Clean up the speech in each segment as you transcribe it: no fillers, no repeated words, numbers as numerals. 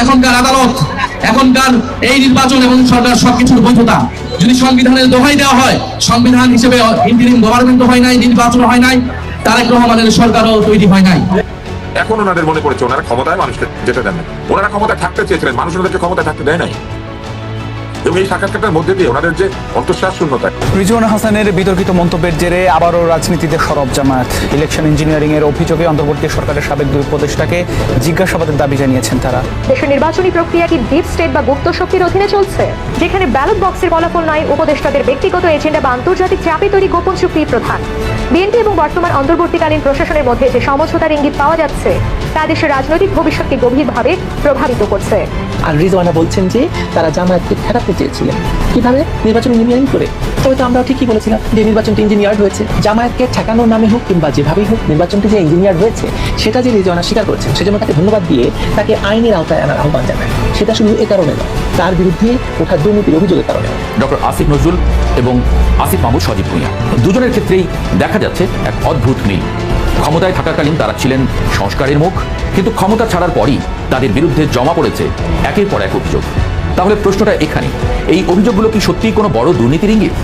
এখনকার আদালত, এখনকার এই নির্বাচন এবং সরকার সবকিছুর বৈধতা যদি সংবিধানের দোহাই দেওয়া হয়, সংবিধান হিসেবে ইন্টারিম গভর্নমেন্ট হয় নাই, নির্বাচন হয় নাই, তারেক রহমানের সরকারও তৈরি হয় নাই। এখন ওনাদের মনে পড়েছে ওনারা ক্ষমতায় মানুষকে যেতে দেন না, ওনারা ক্ষমতায় থাকতে চেয়েছিলেন, মানুষ ওনাদেরকে ক্ষমতায় থাকতে দেয় নাই। এবং এই সাক্ষাৎকারটার মধ্যে দিয়ে ওনাদের যে অন্তঃশ্বাস শূন্যতা। রিজওয়ানা হাসানের বিতর্কিত মন্তব্যের জেরে আবারও রাজনীতিতে সরব জামায়াত। ইলেকশন ইঞ্জিনিয়ারিং এর অভিযোগে অন্তর্বর্তী সরকারের সাবেক দুই উপদেষ্টাকে জিজ্ঞাসাবাদের দাবি জানিয়েছেন তারা। দেশের নির্বাচনী প্রক্রিয়া কি ডিপ স্টেট বা গুপ্ত শক্তির অধীনে চলছে, যেখানে ব্যালট বক্সের ফলাফল নয়, উপদেষ্টাদের ব্যক্তিগত এজেন্ডা বা আন্তর্জাতিক চাপে তৈরি গোপন চুক্তি প্রধান? বিএনপি এবং বর্তমান অন্তর্বর্তীকালীন প্রশাসনের মধ্যে যে সমঝোতার ইঙ্গিত পাওয়া যাচ্ছে তা দেশের রাজনৈতিক ভবিষ্যৎকে গভীরভাবে প্রভাবিত করছে। আর রিজওয়ানা বলছেন যে তারা জামায়াতকে ঠেকাতে চেয়েছিলেন কিভাবে, নির্বাচন ইঞ্জিনিয়ারিং করে। তবে তো আমরাও ঠিকই বলেছিলাম যে নির্বাচনটি ইঞ্জিনিয়ার্ড হয়েছে। জামায়াতকে ঠেকানোর নামে হোক কিংবা যেভাবেই হোক নির্বাচনটি যে ইঞ্জিনিয়ার্ড হয়েছে সেটা যে রিজওয়ানা স্বীকার করেছেন, সেজন্য তাকে ধন্যবাদ দিয়ে তাকে আইনের আওতায় আনার আহ্বান জানায়। সেটা শুধু এ কারণে নয়, তার বিরুদ্ধে ওঠা দুর্নীতির অভিযোগের কারণে। ডক্টর আসিফ নজরুল এবং আসিফ মাহমুদ সজীব ভুঁইয়া দুজনের ক্ষেত্রেই দেখা যাচ্ছে এক অদ্ভুত মিল। ক্ষমতায় থাকাকালীন তারা ছিলেন সংস্কারের মুখ, কিন্তু ক্ষমতা ছাড়ার পরই তাদের বিরুদ্ধে জমা পড়েছে একের পর এক অভিযোগ। তাহলে প্রশ্নটা এখানে, এই অভিযোগগুলো কি সত্যিই কোনো বড় দুর্নীতির ইঙ্গিত,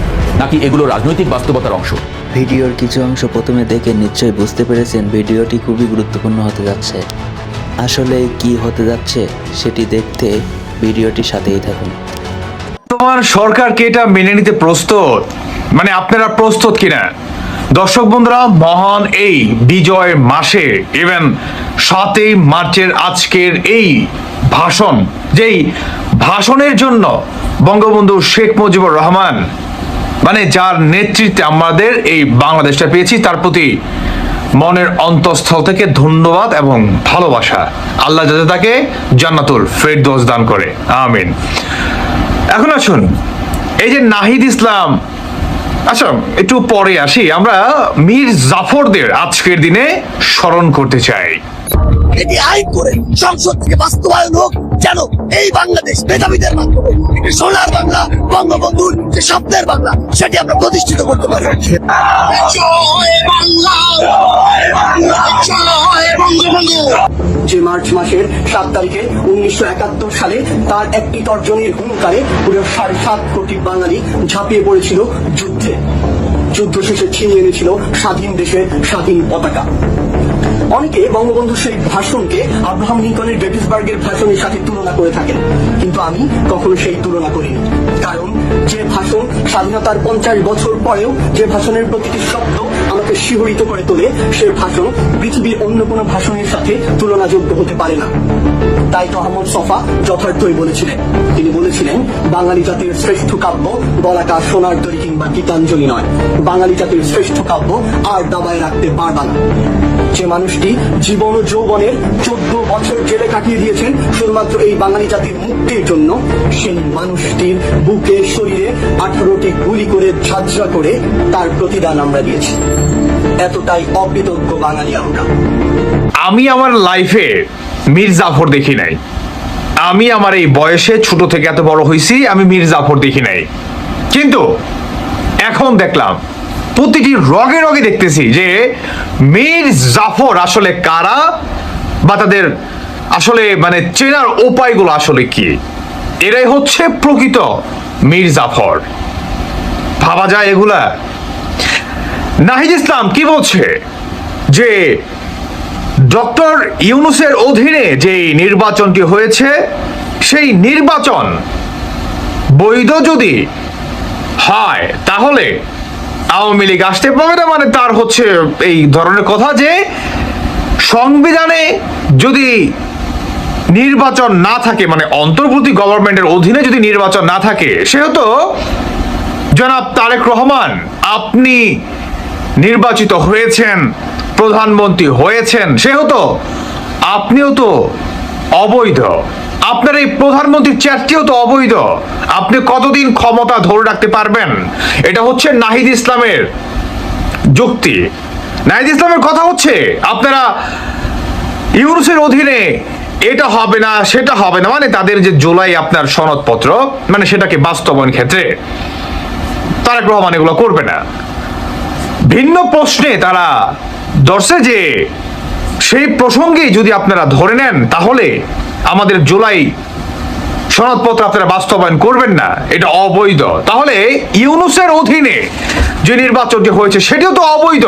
নাকি এগুলো রাজনৈতিক বাস্তবতার অংশ? ভিডিওর কিছু অংশ প্রথমে দেখে নিশ্চয়ই বুঝতে পেরেছেন ভিডিওটি খুবই গুরুত্বপূর্ণ হতে যাচ্ছে। আসলে কি হতে যাচ্ছে সেটি দেখতে ভিডিওটির সাথেই থাকুন। তোমার সরকার কি এটা মেনে নিতে প্রস্তুত? মানে আপনারা প্রস্তুত কিনা? দর্শক বন্ধুরা, মহান এই বিজয় মাসে ইভেন 7ই মার্চের আজকের এই ভাষণ, যেই ভাষণের জন্য বঙ্গবন্ধু শেখ মুজিবুর রহমান, মানে যার নেতৃত্বে আমাদের এই বাংলাদেশটা পেয়েছি, তার প্রতি মনের অন্তঃস্থল থেকে ধন্যবাদ এবং ভালোবাসা। আল্লাহ যাতে তাকে জান্নাতুল ফেরদৌস দান করে, আমিন। এখন আসুন, এই যে নাহিদ ইসলাম, আচ্ছা একটু পরে আসি, আমরা মীর জাফরদের আজকের দিনে স্মরণ করতে চাই। এটি আইন করে সংসদ থেকে বাস্তবায়ন হোক, যেন এই বাংলাদেশ মেধাবীদের মাধ্যমে সোনার বাংলা, বঙ্গবন্ধুর যে স্বপ্নের বাংলা, সেটি আমরা প্রতিষ্ঠিত করতে পারি। যে মার্চ মাসের 7 তারিখে 1971 সালে তার একটি তর্জনীর হুঙ্কারে পুরো 7.5 কোটি বাঙালি ঝাঁপিয়ে পড়েছিল যুদ্ধে। যুদ্ধ শেষে ছিনিয়ে এনেছিল স্বাধীন দেশের স্বাধীন পতাকা। অনেকে বঙ্গবন্ধুর সেই ভাষণকে আব্রাহাম লিঙ্কনের গেটিসবার্গের ভাষণের সাথে তুলনা করে থাকেন, কিন্তু আমি কখনো সেই তুলনা করিনি। কারণ যে ভাষণ স্বাধীনতার 50 বছর পরেও যে ভাষণের প্রতিটি শব্দ আমাকে শিহরিত করে তোলে, সে ভাষণ পৃথিবীর অন্য কোনো ভাষণের সাথে তুলনাযোগ্য হতে পারে না। তাই তো আহমদ ছফা যথার্থই বলেছিলেন। তিনি বলেছিলেন, বাঙালি জাতির শ্রেষ্ঠ কাব্য বলাকা সোনার তরী কিংবা গীতাঞ্জলি নয়, বাঙালি জাতির শ্রেষ্ঠ কাব্য আর দাবায় রাখতে পারবা না। যে মানুষটি জীবন ও যৌবনের 14 বছর জেলে কাটিয়ে দিয়েছেন শুধুমাত্র এই বাঙালি জাতির মুক্তির জন্য, সেই মানুষটির বুকে শরীরে 18টি গুলি করে ঝাঁঝরা করে তার প্রতিদান আমরা দিয়েছি। এতটাই অকৃতজ্ঞ বাঙালি আমরা। আমি আমার লাইফে মীর জাফর দেখি নাই। আমি আমার এই বয়সে ছোট থেকে এত বড় হয়েছি, আমি মীর জাফর দেখি নাই। কিন্তু এখন দেখলাম, প্রতিটি রগে রগে দেখতেছি যে মীর জাফর আসলে কারা, বা তাদের আসলে মানে চেনার উপায়গুলো আসলে কি। এরাই হচ্ছে প্রকৃত মীর জাফর। ভাবা যায় এগুলা? নাহিদ ইসলাম কি বলছে যে ডক্টর ইউনূসের অধীনে যে নির্বাচনটি হয়েছে, সেই নির্বাচন বৈধ যদি হয় তাহলে আওয়ামী লীগ আসতে পারবে না। মানে তার হচ্ছে এই ধরনের কথা যে সংবিধানে যদি নির্বাচন না থাকে, মানে অন্তর্বর্তী গভর্নমেন্টের অধীনে যদি নির্বাচন না থাকে, সেহেতু জনাব তারেক রহমান আপনি নির্বাচিত হয়েছেন, প্রধানমন্ত্রী হয়েছেন, সেহেতু আপনিও তো অবৈধ, আপনার এই প্রধানমন্ত্রীর চেয়ারটিও তো অবৈধ। আপনি কতদিন ক্ষমতা ধরে রাখতে পারবেন? এটা হচ্ছে নাহিদ ইসলামের যুক্তি। নাহিদ ইসলামের কথা হচ্ছে আপনারা ইউনূসের অধীনে এটা হবে না, সেটা হবে না, মানে তাদের যে জুলাই আপনার সনদপত্র, মানে সেটাকে বাস্তবায়ন ক্ষেত্রে তারেক রহমান এগুলো করবে না। ভিন্ন প্রশ্নে তারা ধরছে যে সেই প্রসঙ্গে যদি আপনারা ধরে নেন তাহলে আমাদের জুলাই সনদপত্র আপনারা বাস্তবায়ন করবেন না, এটা অবৈধ। তাহলে ইউনূসের অধীনে যে নির্বাচনটি হয়েছে সেটিও তো অবৈধ।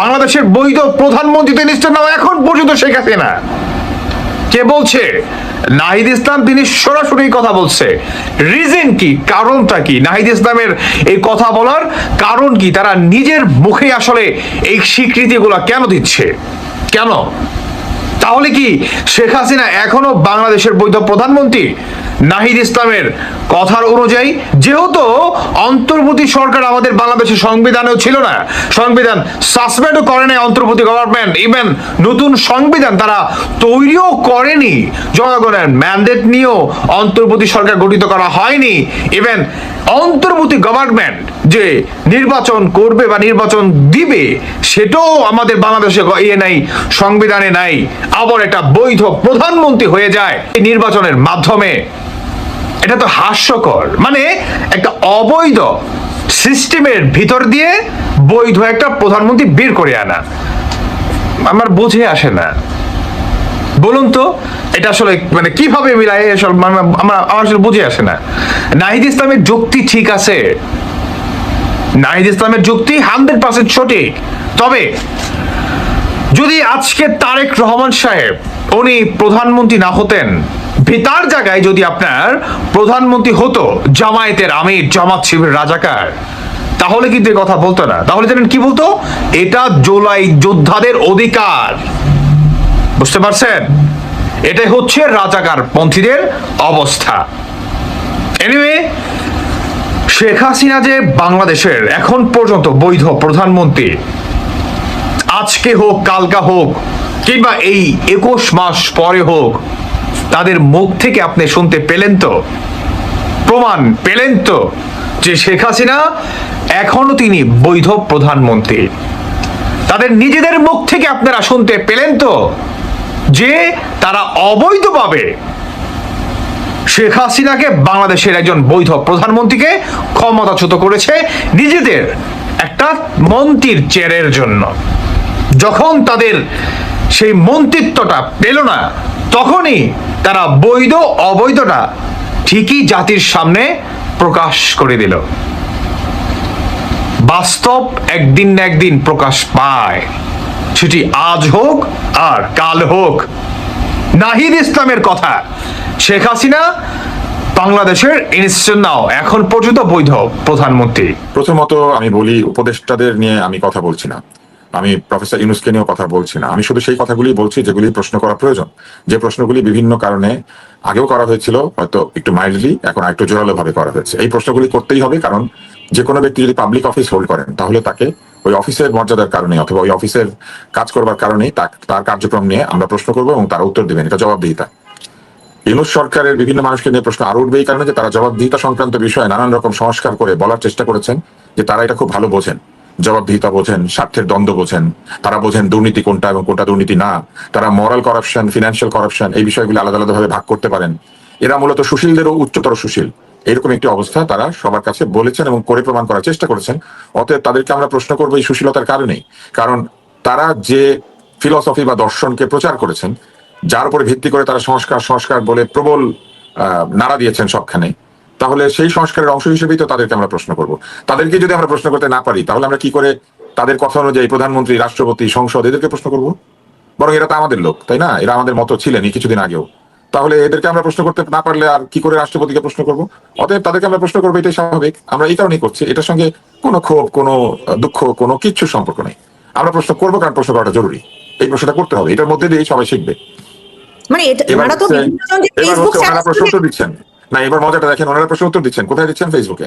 বাংলাদেশের বৈধ প্রধানমন্ত্রী তো নিশ্চিত নাম এখন পর্যন্ত শেখ হাসিনা। কে বলছে? নাহিদ ইসলাম, তিনি সরাসরি কথা বলছে। রিজন কি, কারণটা কি? নাহিদ ইসলামের এই কথা বলার কারণ কি? তারা নিজের মুখে আসলে এই স্বীকৃতিগুলো কেন দিচ্ছে, কেন? তাহলে কি শেখ হাসিনা এখনো বাংলাদেশের বৈধ প্রধানমন্ত্রী? নাহিদ ইসলামের কথার অনুযায়ী, যেহেতু অন্তর্বর্তী সরকার আমাদের বাংলাদেশের সংবিধানেও ছিল না, সংবিধান সাসপেন্ডও করে নাই অন্তর্বর্তী গভর্নমেন্ট, ইভেন নতুন সংবিধান তারা তৈরিও করেনি, জনগণের ম্যান্ডেট নিয়েও অন্তর্বর্তী সরকার গঠিত করা হয়নি। ইভেন অন্তর্বর্তী গভর্নমেন্ট যে নির্বাচন করবে বা নির্বাচন দিবে সেটাও আমাদের বাংলাদেশে নাই, সংবিধানে নাই। আবার একটা বৈধ প্রধানমন্ত্রী হয়ে যায় এই নির্বাচনের মাধ্যমে। এটা তো হাস্যকর। মানে একটা অবৈধ সিস্টেমের ভিতর দিয়ে বৈধ একটা প্রধানমন্ত্রী বের করে আনা আমার বুঝে আসে না। বলুন তো এটা আসলে মানে কিভাবে মিলায়, আমার আসলে বুঝে আসে না। নাহিদ ইসলামের যুক্তি ঠিক আছে, নাহিদ ইসলামের যুক্তি 100% সঠিক। তবে যদি আজকে তারেক রহমান সাহেব উনি প্রধানমন্ত্রী না হতেন, ভিতার জায়গায় যদি আপনার প্রধানমন্ত্রী হতো জামায়াতের আমির, জামাত শিবির রাজাকার, তাহলে কিন্তু কথা বলতো না। তাহলে জানেন কি বলতো? এটা জুলাই যোদ্ধাদের অধিকার। বুঝতে পারছেন? এটাই হচ্ছে রাজাকার পন্থীদের অবস্থা। এনিওয়ে, শেখ হাসিনা যে বাংলাদেশের এখন পর্যন্ত বৈধ প্রধানমন্ত্রী, আজকে হোক কালকা হোক কিংবা এই 21 মাস পরে হোক, তাদের মুখ থেকে আপনি শুনতে পেলেন তো, প্রমাণ পেলেন তো যে শেখ হাসিনা এখনো তিনি বৈধ প্রধানমন্ত্রী। তাদের নিজেদের মুখ থেকে আপনারা শুনতে পেলেন তো যে তারা অবৈধভাবে শেখ হাসিনাকে বাংলাদেশের একজন বৈধ প্রধানমন্ত্রীকে ক্ষমতাচ্যুত করেছে নিজেদের একটা মন্ত্রীর চেয়ারের জন্য। যখন তাদের সেই মন্ত্রিত্বটা পেল না, তখনই তারা বৈধ অবৈধটা ঠিকই জাতির সামনে প্রকাশ করে দিল। বাস্তব একদিন না একদিন প্রকাশ পায়, সেটি আজ হোক আর কাল হোক। নাহিদ ইসলামের কথা, শেখ হাসিনা বাংলাদেশের ইনস্টিটিউট নাও এখন পর্যন্ত বৈধ প্রধানমন্ত্রী। প্রথমত আমি বলি, উপদেষ্টাদের নিয়ে আমি কথা বলছি না, আমি প্রফেসর ইউনূসকে নিয়েও কথা বলছি না। আমি শুধু সেই কথাগুলি বলছি যেগুলি প্রশ্ন করা প্রয়োজন, যে প্রশ্নগুলি বিভিন্ন কারণে আগেও করা হয়েছিল, হয়তো একটু মাইল্ডলি, এখন একটু জোরালো ভাবে করা হয়েছে। এই প্রশ্নগুলি করতেই হবে, কারণ যে কোনো ব্যক্তি যদি পাবলিক অফিস হোল্ড করেন তাহলে তাকে ওই অফিসের মর্যাদার কারণে অথবা ওই অফিসের কাজ করবার কারণেই তার কার্যক্রম নিয়ে আমরা প্রশ্ন করবো এবং তারা উত্তর দেবেন। এটা জবাবদিহিতা। ইউনূস সরকারের বিভিন্ন মানুষকে নিয়ে প্রশ্ন আরো উঠবে এই কারণে যে তারা জবাবদিহিতা সংক্রান্ত বিষয়ে নানান রকম সংস্কার করে বলার চেষ্টা করেছেন যে তারা এটা খুব ভালো বোঝেন, জবাবদিহিতা বোঝেন, স্বার্থের দ্বন্দ্ব বোঝেন, তারা বোঝেন দুর্নীতি কোনটা এবং কোনটা দুর্নীতি না, তারা মরাল করাপশন, ফিনান্সিয়াল করাপশন এই বিষয়গুলো আলাদা আলাদাভাবে ভাগ করতে পারেন। এরা মূলত সুশীলদেরও উচ্চতর সুশীল, এরকম একটি অবস্থা তারা সবার কাছে বলেছেন এবং করে প্রমাণ করার চেষ্টা করেছেন। অতএব তাদেরকে আমরা প্রশ্ন করবো এই সুশীলতার কারণেই, কারণ তারা যে ফিলসফি বা দর্শনকে প্রচার করেছেন, যার উপরে ভিত্তি করে তারা সংস্কার সংস্কার বলে প্রবল নাড়া দিয়েছেন সবখানে, তাহলে সেই সংস্কারের অংশ হিসেবেই তো তাদেরকে আমরা প্রশ্ন করব। তাদেরকে যদি আমরা প্রশ্ন করতে না পারি, তাহলে আমরা কি করে তাদের কথা অনুযায়ী প্রধানমন্ত্রী, রাষ্ট্রপতি, সংসদ এদেরকে প্রশ্ন করব? বরং এরা তো আমাদের লোক, তাই না? এরা আমাদের মতো ছিলেন এই কিছুদিন আগেও। তাহলে এদেরকে আমরা প্রশ্ন করতে না পারলে আর কি করে রাষ্ট্রপতিকে প্রশ্ন করব? অতএব তাদেরকে আমরা প্রশ্ন করবো, এটাই স্বাভাবিক। আমরা এই কারণেই করছি, এটার সঙ্গে কোনো ক্ষোভ, কোনো দুঃখ, কোনো কিচ্ছু সম্পর্ক নেই। আমরা প্রশ্ন করবো কারণ প্রশ্ন করাটা জরুরি, এই প্রশ্নটা করতে হবে, এটার মধ্যে দিয়ে সবাই শিখবে। মানে এবার ওনারা প্রশ্ন উত্তর দিচ্ছেন না, এবার মজাটা দেখেন, ওনারা প্রশ্ন উত্তর দিচ্ছেন কোথায় দিচ্ছেন? ফেসবুকে,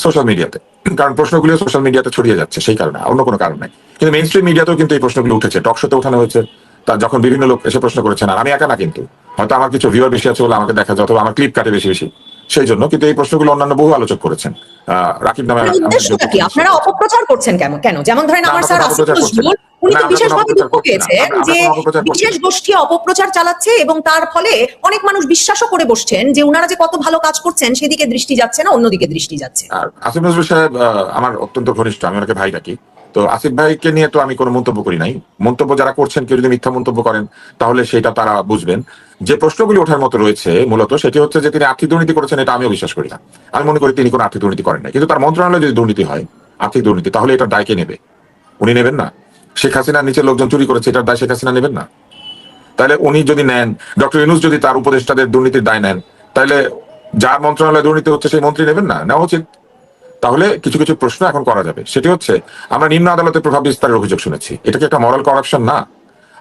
সোশ্যাল মিডিয়াতে। কারণ প্রশ্নগুলো সোশ্যাল মিডিয়াতে ছড়িয়ে যাচ্ছে, সেই কারণে, অন্য কোনো কারণ নাই। কিন্তু মেইন স্ট্রিম মিডিয়াতেও কিন্তু এই প্রশ্নগুলো উঠেছে, টক শোতে ওঠানো হয়েছে, তার যখন বিভিন্ন লোক এসে প্রশ্ন করেছেন। আর আমি একা না, কিন্তু হয়তো আমার কিছু ভিউয়ার বেশি আছে বলে আমাকে দেখা যায়, অথবা আমার ক্লিপ কাটে বেশি বেশি, সেই জন্য। কিন্তু এই প্রশ্নগুলো অন্যান্য বহু আলোচক করেছেন। রাকিব নামে উদ্দেশ্যটা কি? আপনারা অপপ্রচার করছেন কেন? যেমন ধরেন আমার স্যার আসিফ নজরুল, উনি তো বিশেষভাবে দুঃখ পেয়েছেন যে বিশেষ গোষ্ঠী অপপ্রচার চালাচ্ছে এবং তার ফলে অনেক মানুষ বিশ্বাসও করে বসছেন যে উনারা যে কত ভালো কাজ করছেন সেদিকে দৃষ্টি যাচ্ছে না, অন্যদিকে দৃষ্টি যাচ্ছে। আর আসিফ নজরুল সাহেব আমার অত্যন্ত ঘনিষ্ঠ, আমি ওনাকে ভাই ডাকি। তো আসিফ ভাইকে নিয়ে তো আমি কোনো মন্তব্য করি নাই। মন্তব্য যারা করছেন, কেউ যদি মিথ্যা মন্তব্য করেন তাহলে সেটা তারা বুঝবেন। যে প্রশ্নগুলি ওঠার মতো রয়েছে মূলত সেটি হচ্ছে যে তিনি আর্থিক দুর্নীতি করেছেন, এটা আমিও বিশ্বাস করি না। আমি মনে করি তিনি কোনো আর্থিক দুর্নীতি করেন না, কিন্তু তার মন্ত্রণালয়ে যদি দুর্নীতি হয়, আর্থিক দুর্নীতি, তাহলে এটা দায় কে নেবে? উনি নেবেন না? শেখ হাসিনার নিচে লোকজন চুরি করেছে, এটার দায় শেখ হাসিনা নেবেন না? তাহলে উনি যদি নেন, ডক্টর ইউনূস যদি তার উপদেষ্টাদের দুর্নীতির দায় নেন, তাহলে যার মন্ত্রণালয়ে দুর্নীতি হচ্ছে সেই মন্ত্রী নেবেন না? নেওয়া উচিত। তাহলে কিছু কিছু প্রশ্ন এখন করা যাবে। সেটি হচ্ছে, আমরা নিম্ন আদালতে প্রভাব বিস্তারের অভিযোগ শুনেছি, এটা কি একটা মরাল করাপশন না?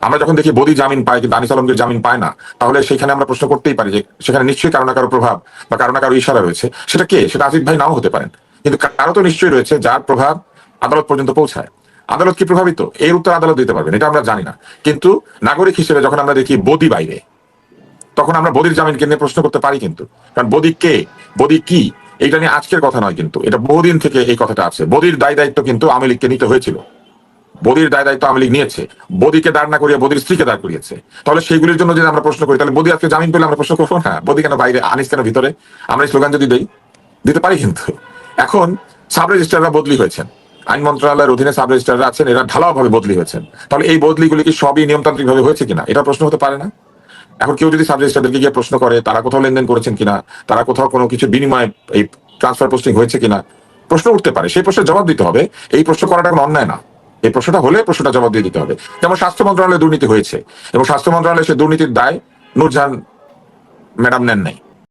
আমরা যখন দেখি বদি জামিন পায় কিন্তু আনিস আলমগীর জামিন পায় না, তাহলে সেখানে আমরা প্রশ্ন করতেই পারি যে সেখানে নিশ্চয়ই কারো না কারো প্রভাব বা কারো না কারো ইশারা রয়েছে। সেটা কে? সেটা আসিফ ভাই নাও হতে পারেন, কিন্তু কারো তো নিশ্চয়ই রয়েছে যার প্রভাব আদালত পর্যন্ত পৌঁছায়। আদালত কি প্রভাবিত? এর উত্তর আদালত দিতে পারবেন, এটা আমরা জানি না। কিন্তু নাগরিক হিসেবে যখন আমরা দেখি বদি বাইরে, তখন আমরা বদির জামিনকে নিয়ে প্রশ্ন করতে পারি। কিন্তু কারণ বদি কে, বদি কি, এইটা নিয়ে আজকের কথা নয়, কিন্তু এটা বহুদিন থেকে এই কথাটা আছে। বদির দায় দায়িত্ব কিন্তু আওয়ামী লীগকে নিতে হয়েছিল, বদির দায় দায়িত্ব আওয়ামী লীগ নিয়েছে, বদিকে দাঁড় না করিয়ে বদির স্ত্রীকে দাঁড় করিয়েছে। তাহলে সেইগুলির জন্য যদি আমরা প্রশ্ন করি, তাহলে বদি আজকে জামিন পেলে আমরা প্রশ্ন করবো না বদি কেন বাইরে, আনিস কেন ভিতরে? আমরা স্লোগান যদি দিতে পারি। কিন্তু এখন সাব রেজিস্ট্রাররা বদলি হয়েছেন, আইন মন্ত্রণালয়ের অধীনে সাব রেজিস্ট্রাররা আছেন, এরা ঢালাও ভাবে বদলি হয়েছেন। তাহলে এই বদলিগুলি কি সবই নিয়মতান্ত্রিক ভাবে হয়েছে কিনা, এটা প্রশ্ন হতে পারে না? এখন কেউ যদি সাব রেজিস্ট্রারদেরকে গিয়ে প্রশ্ন করে তারা কোথাও লেনদেন করেছেন কিনা, তারা কোথাও কোনো কিছু বিনিময়ে এই ট্রান্সফার পোস্টিং হয়েছে কিনা, প্রশ্ন উঠতে পারে। সেই প্রশ্নের জবাব দিতে হবে। এই প্রশ্ন করাটা কোনো অন্যায় না। এই প্রশ্নটা হলে প্রশ্নটা জবাব দিয়ে দিতে হবে। যেমন স্বাস্থ্য মন্ত্রণালয়ে দুর্নীতি হয়েছে এবং স্বাস্থ্য মন্ত্রণালয়ে সে দুর্নীতির দায় নূরজাহান ম্যাডাম নেন নাই।